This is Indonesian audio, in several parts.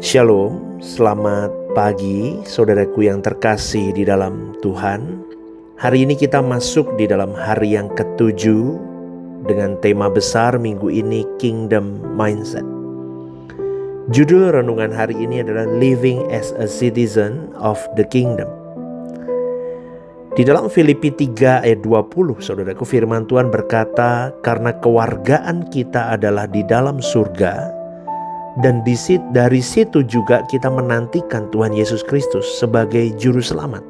Shalom, selamat pagi saudaraku yang terkasih di dalam Tuhan. Hari ini kita masuk di dalam hari yang ketujuh dengan tema besar minggu ini, Kingdom Mindset. Judul renungan hari ini adalah Living as a Citizen of the Kingdom. Di dalam Filipi 3 ayat 20, saudaraku, firman Tuhan berkata, karena kewargaan kita adalah di dalam surga, dan dari situ juga kita menantikan Tuhan Yesus Kristus sebagai juru selamat.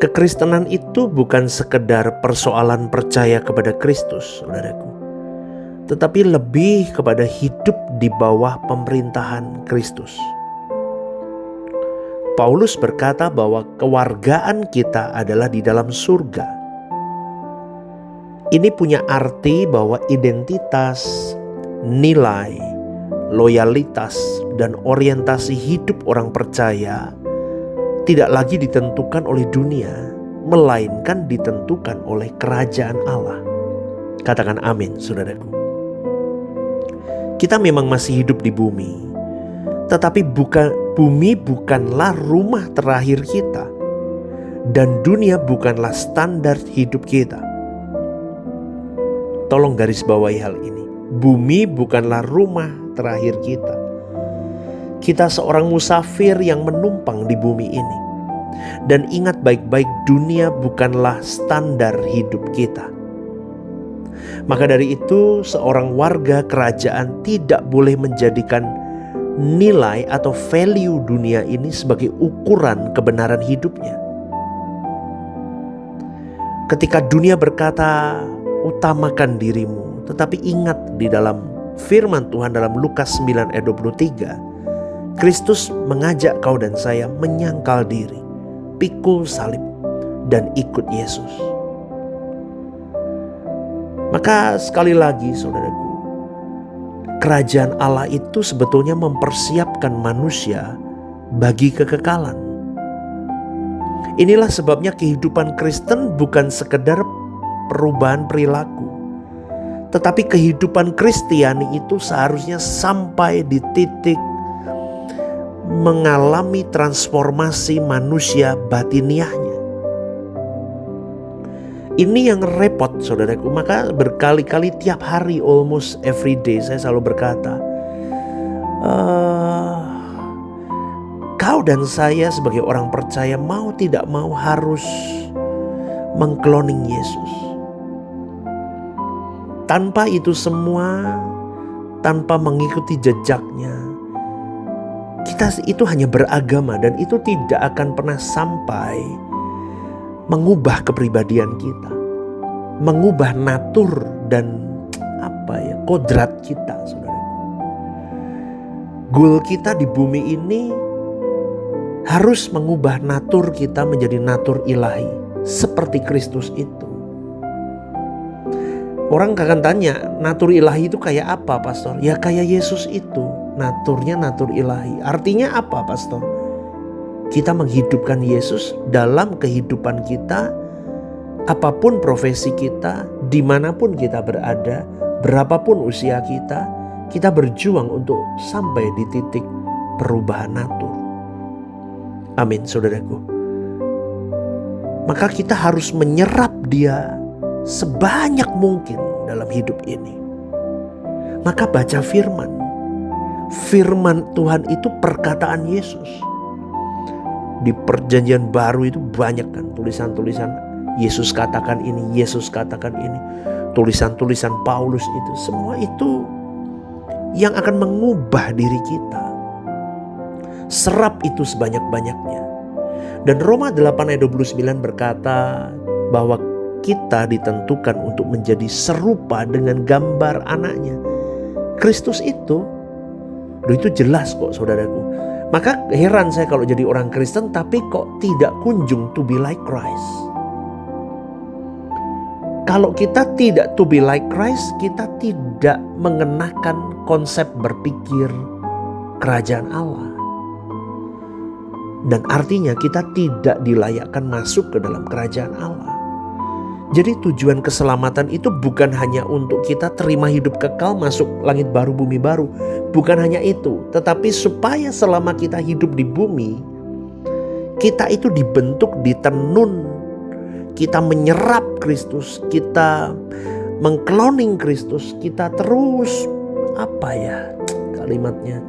Kekristenan itu bukan sekedar persoalan percaya kepada Kristus, saudaraku, tetapi lebih kepada hidup di bawah pemerintahan Kristus. Paulus berkata bahwa kewargaan kita adalah di dalam surga. Ini punya arti bahwa identitas, nilai, loyalitas, dan orientasi hidup orang percaya tidak lagi ditentukan oleh dunia, melainkan ditentukan oleh kerajaan Allah. Katakan amin, saudaraku. Kita memang masih hidup di bumi, tetapi bumi bukanlah rumah terakhir kita, dan dunia bukanlah standar hidup kita. Tolong garis bawahi hal ini. Bumi bukanlah rumah terakhir kita. Kita seorang musafir yang menumpang di bumi ini. Dan ingat baik-baik, dunia bukanlah standar hidup kita. Maka dari itu, seorang warga kerajaan tidak boleh menjadikan nilai atau value dunia ini sebagai ukuran kebenaran hidupnya. Ketika dunia berkata, utamakan dirimu, tetapi ingat di dalam firman Tuhan dalam Lukas 9 ayat 23, Kristus mengajak kau dan saya menyangkal diri, pikul salib, dan ikut Yesus. Maka sekali lagi, saudaraku, kerajaan Allah itu sebetulnya mempersiapkan manusia bagi kekekalan. Inilah sebabnya kehidupan Kristen bukan sekedar perubahan perilaku, tetapi kehidupan Kristiani itu seharusnya sampai di titik mengalami transformasi manusia batiniahnya. Ini yang repot, saudaraku. Maka berkali-kali tiap hari, almost every day, saya selalu berkata, kau dan saya sebagai orang percaya mau tidak mau harus mengkloning Yesus. Tanpa itu semua, tanpa mengikuti jejaknya, kita itu hanya beragama, dan itu tidak akan pernah sampai mengubah kepribadian kita, mengubah natur dan kodrat kita, saudaraku. Goal kita di bumi ini harus mengubah natur kita menjadi natur ilahi, seperti Kristus itu. Orang akan tanya, natur ilahi itu kayak apa, pastor? Ya kayak Yesus itu, naturnya natur ilahi. Artinya apa, pastor? Kita menghidupkan Yesus dalam kehidupan kita, apapun profesi kita, dimanapun kita berada, berapapun usia kita berjuang untuk sampai di titik perubahan natur. Amin, saudaraku. Maka kita harus menyerap Dia sebanyak mungkin dalam hidup ini. Maka baca firman. Firman Tuhan itu perkataan Yesus. Di perjanjian baru itu banyak kan tulisan-tulisan Yesus katakan ini, Yesus katakan ini. Tulisan-tulisan Paulus itu, semua itu yang akan mengubah diri kita. Serap itu sebanyak-banyaknya. Dan Roma 8 ayat 29 berkata bahwa kita ditentukan untuk menjadi serupa dengan gambar anaknya, Kristus itu jelas kok, saudaraku. Maka heran saya kalau jadi orang Kristen tapi kok tidak kunjung to be like Christ. Kalau kita tidak to be like Christ, kita tidak mengenakan konsep berpikir kerajaan Allah. Dan artinya kita tidak dilayakkan masuk ke dalam kerajaan Allah. Jadi tujuan keselamatan itu bukan hanya untuk kita terima hidup kekal masuk langit baru bumi baru. Bukan hanya itu, tetapi supaya selama kita hidup di bumi, kita itu dibentuk, ditenun, kita menyerap Kristus, kita mengkloning Kristus, kita terus kalimatnya,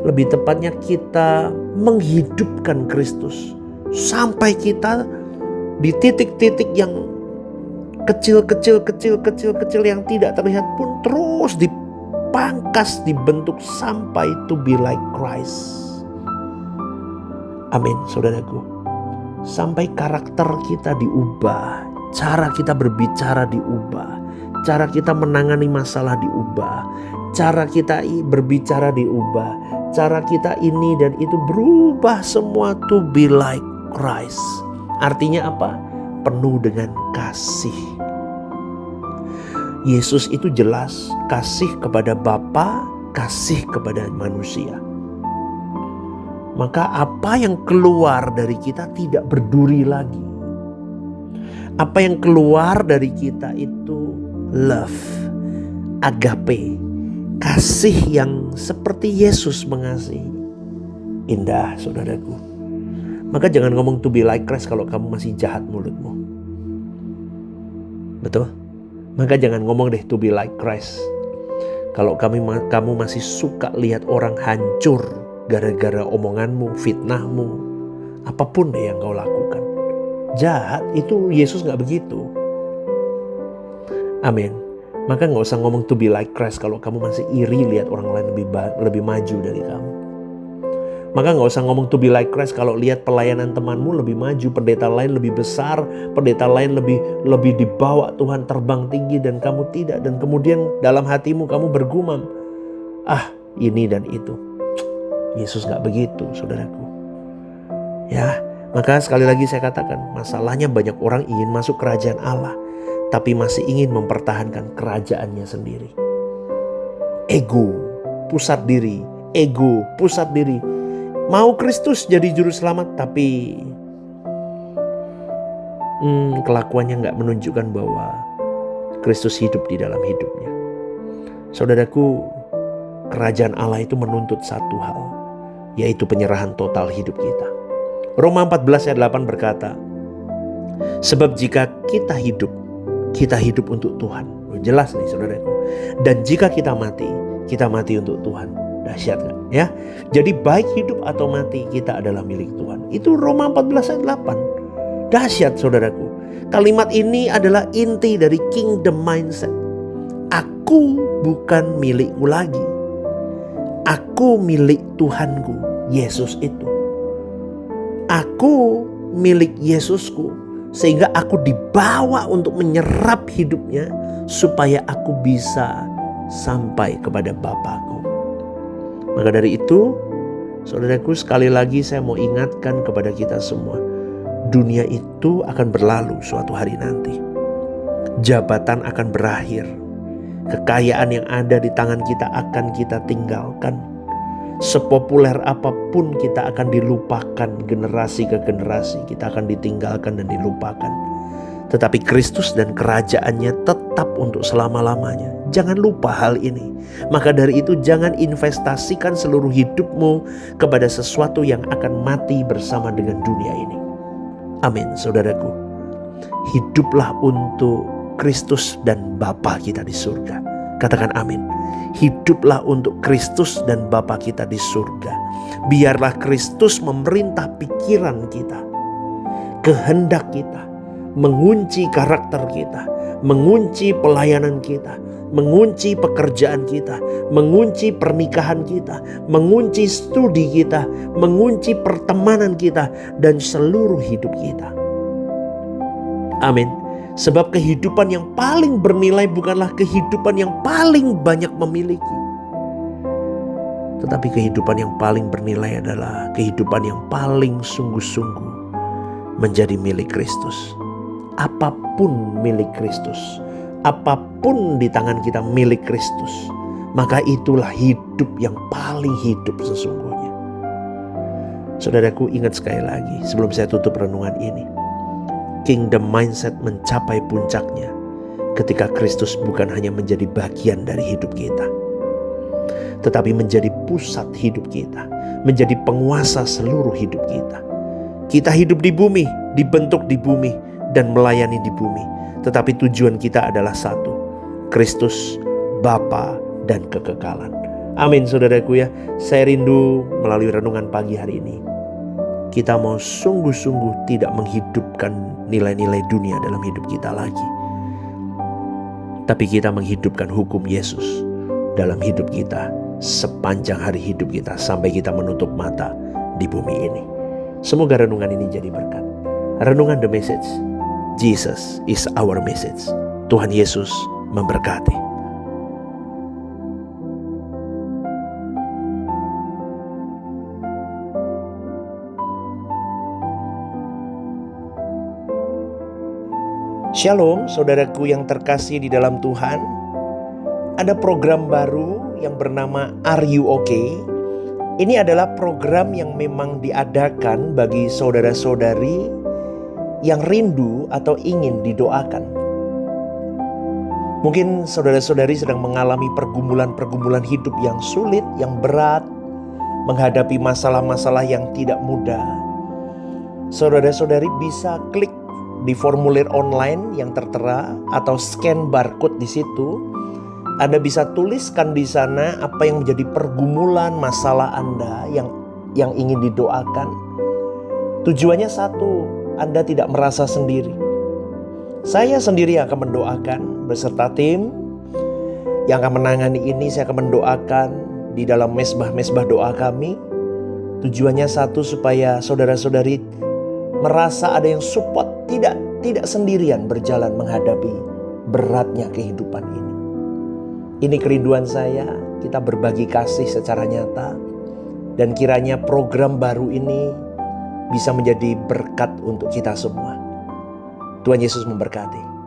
lebih tepatnya kita menghidupkan Kristus sampai kita di titik-titik yang kecil yang tidak terlihat pun terus dipangkas, dibentuk sampai to be like Christ. Amin, saudaraku. Sampai karakter kita diubah, cara kita berbicara diubah, cara kita menangani masalah diubah, cara kita berbicara diubah, cara kita ini dan itu berubah semua to be like Christ. Artinya apa? Penuh dengan kasih. Yesus itu jelas kasih kepada Bapa, kasih kepada manusia. Maka apa yang keluar dari kita tidak berduri lagi. Apa yang keluar dari kita itu love, agape, kasih yang seperti Yesus mengasihi. Indah, saudaraku. Maka jangan ngomong to be like Christ kalau kamu masih jahat mulutmu. Betul? Maka jangan ngomong deh to be like Christ kalau kamu masih suka lihat orang hancur gara-gara omonganmu, fitnahmu, apapun deh yang kau lakukan. Jahat itu Yesus gak begitu. Amin. Maka gak usah ngomong to be like Christ kalau kamu masih iri lihat orang lain lebih maju dari kamu. Maka gak usah ngomong to be like Christ kalau lihat pelayanan temanmu lebih maju, pendeta lain lebih besar, pendeta lain lebih dibawa Tuhan terbang tinggi dan kamu tidak. Dan kemudian dalam hatimu kamu bergumam, ini dan itu. Yesus gak begitu, saudaraku. Ya, maka sekali lagi saya katakan, masalahnya banyak orang ingin masuk kerajaan Allah, tapi masih ingin mempertahankan kerajaannya sendiri. Ego, pusat diri, Mau Kristus jadi juru selamat, tapi kelakuannya gak menunjukkan bahwa Kristus hidup di dalam hidupnya. Saudaraku, kerajaan Allah itu menuntut satu hal, yaitu penyerahan total hidup kita. Roma 14 ayat 8 berkata, sebab jika kita hidup untuk Tuhan. Jelas nih saudaraku. Dan jika kita mati untuk Tuhan. Dahsyat kan? Ya. Jadi baik hidup atau mati, kita adalah milik Tuhan. Itu Roma 14 ayat 8. Dahsyat saudaraku. Kalimat ini adalah inti dari kingdom mindset. Aku bukan milikku lagi. Aku milik Tuhanku, Yesus itu. Aku milik Yesusku. Sehingga aku dibawa untuk menyerap hidupnya supaya aku bisa sampai kepada Bapakku. Maka dari itu, saudaraku, sekali lagi saya mau ingatkan kepada kita semua. Dunia itu akan berlalu suatu hari nanti. Jabatan akan berakhir. Kekayaan yang ada di tangan kita akan kita tinggalkan. Sepopuler apapun kita akan dilupakan, generasi ke generasi kita akan ditinggalkan dan dilupakan. Tetapi Kristus dan kerajaannya tetap untuk selama-lamanya. Jangan lupa hal ini. Maka dari itu jangan investasikan seluruh hidupmu kepada sesuatu yang akan mati bersama dengan dunia ini. Amin, saudaraku. Hiduplah untuk Kristus dan Bapa kita di surga. Katakan amin. Hiduplah untuk Kristus dan Bapa kita di surga. Biarlah Kristus memerintah pikiran kita, kehendak kita, mengunci karakter kita, mengunci pelayanan kita, mengunci pekerjaan kita, mengunci pernikahan kita, mengunci studi kita, mengunci pertemanan kita, dan seluruh hidup kita. Amin. Sebab kehidupan yang paling bernilai bukanlah kehidupan yang paling banyak memiliki. Tetapi kehidupan yang paling bernilai adalah kehidupan yang paling sungguh-sungguh menjadi milik Kristus. Apapun milik Kristus, apapun di tangan kita milik Kristus, maka itulah hidup yang paling hidup sesungguhnya. Saudaraku, ingat sekali lagi sebelum saya tutup renungan ini, kingdom mindset mencapai puncaknya ketika Kristus bukan hanya menjadi bagian dari hidup kita, tetapi menjadi pusat hidup kita, menjadi penguasa seluruh hidup kita. Kita hidup di bumi, dibentuk di bumi, dan melayani di bumi. Tetapi tujuan kita adalah satu, Kristus, Bapa, dan kekekalan. Amin saudaraku ya. Saya rindu melalui renungan pagi hari ini, kita mau sungguh-sungguh tidak menghidupkan nilai-nilai dunia dalam hidup kita lagi. Tapi kita menghidupkan hukum Yesus dalam hidup kita sepanjang hari hidup kita sampai kita menutup mata di bumi ini. Semoga renungan ini jadi berkat. Renungan The Message, Jesus is our message. Tuhan Yesus memberkati. Shalom saudaraku yang terkasih di dalam Tuhan. Ada program baru yang bernama Are You Okay? Ini adalah program yang memang diadakan bagi saudara-saudari yang rindu atau ingin didoakan. Mungkin saudara-saudari sedang mengalami pergumulan-pergumulan hidup yang sulit, yang berat, menghadapi masalah-masalah yang tidak mudah. Saudara-saudari bisa klik di formulir online yang tertera atau scan barcode di situ. Anda bisa tuliskan di sana apa yang menjadi pergumulan masalah Anda yang ingin didoakan. Tujuannya satu, Anda tidak merasa sendiri. Saya sendiri yang akan mendoakan beserta tim yang akan menangani ini. Saya akan mendoakan di dalam mesbah-mesbah doa kami. Tujuannya satu, supaya saudara-saudari merasa ada yang support, tidak sendirian berjalan menghadapi beratnya kehidupan ini. Ini kerinduan saya, kita berbagi kasih secara nyata, dan kiranya program baru ini bisa menjadi berkat untuk kita semua. Tuhan Yesus memberkati.